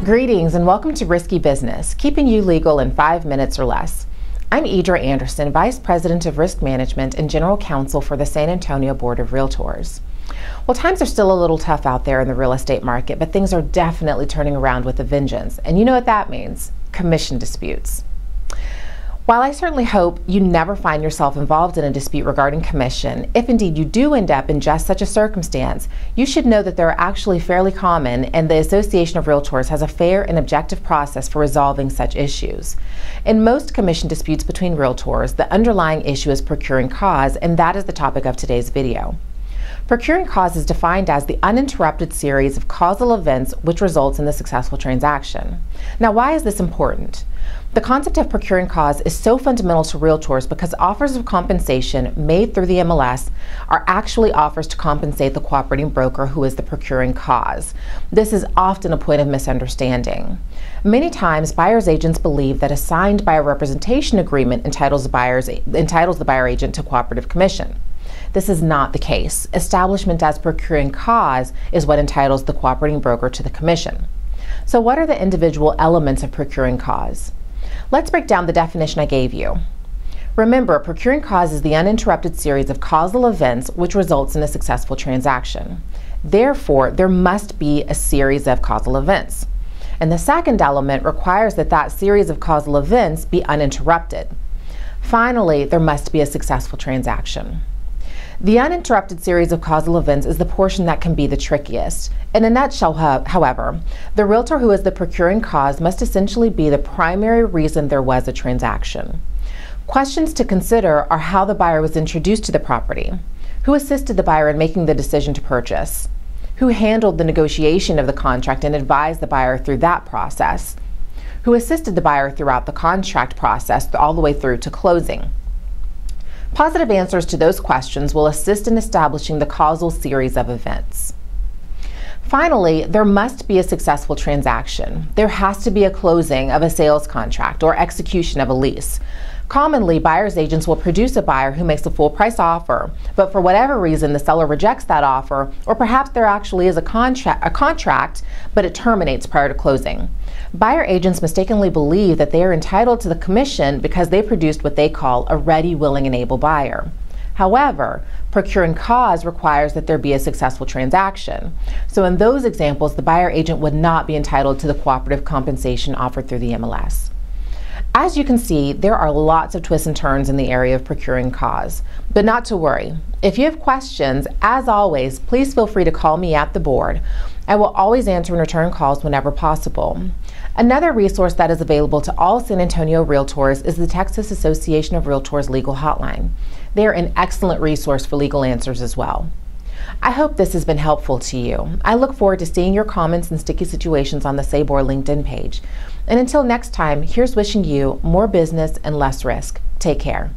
Greetings and welcome to Risky Business, keeping you legal in 5 minutes or less. I'm Idra Anderson, Vice President of Risk Management and General Counsel for the San Antonio Board of Realtors. Well, times are still a little tough out there in the real estate market, but things are definitely turning around with a vengeance. And you know what that means: commission disputes. While I certainly hope you never find yourself involved in a dispute regarding commission, if indeed you do end up in just such a circumstance, you should know that they're actually fairly common, and the Association of Realtors has a fair and objective process for resolving such issues. In most commission disputes between realtors, the underlying issue is procuring cause, and that is the topic of today's video. Procuring cause is defined as the uninterrupted series of causal events which results in the successful transaction. Now, why is this important? The concept of procuring cause is so fundamental to realtors because offers of compensation made through the MLS are actually offers to compensate the cooperating broker who is the procuring cause. This is often a point of misunderstanding. Many times, buyer's agents believe that a signed buyer representation agreement entitles the buyer agent to cooperative commission. This is not the case. Establishment as procuring cause is what entitles the cooperating broker to the commission. So what are the individual elements of procuring cause? Let's break down the definition I gave you. Remember, procuring cause is the uninterrupted series of causal events which results in a successful transaction. Therefore, there must be a series of causal events. And the second element requires that that series of causal events be uninterrupted. Finally, there must be a successful transaction. The uninterrupted series of causal events is the portion that can be the trickiest. In a nutshell, however, the realtor who is the procuring cause must essentially be the primary reason there was a transaction. Questions to consider are how the buyer was introduced to the property, who assisted the buyer in making the decision to purchase, who handled the negotiation of the contract and advised the buyer through that process, who assisted the buyer throughout the contract process all the way through to closing. Positive answers to those questions will assist in establishing the causal series of events. Finally, there must be a successful transaction. There has to be a closing of a sales contract or execution of a lease. Commonly, buyer's agents will produce a buyer who makes a full price offer, but for whatever reason the seller rejects that offer, or perhaps there actually is a contract, but it terminates prior to closing. Buyer agents mistakenly believe that they are entitled to the commission because they produced what they call a ready, willing, and able buyer. However, procuring cause requires that there be a successful transaction. So in those examples, the buyer agent would not be entitled to the cooperative compensation offered through the MLS. As you can see, there are lots of twists and turns in the area of procuring cause, but not to worry. If you have questions, as always, please feel free to call me at the board. I will always answer and return calls whenever possible. Another resource that is available to all San Antonio realtors is the Texas Association of Realtors Legal Hotline. They are an excellent resource for legal answers as well. I hope this has been helpful to you. I look forward to seeing your comments and sticky situations on the SABOR LinkedIn page. And until next time, here's wishing you more business and less risk. Take care.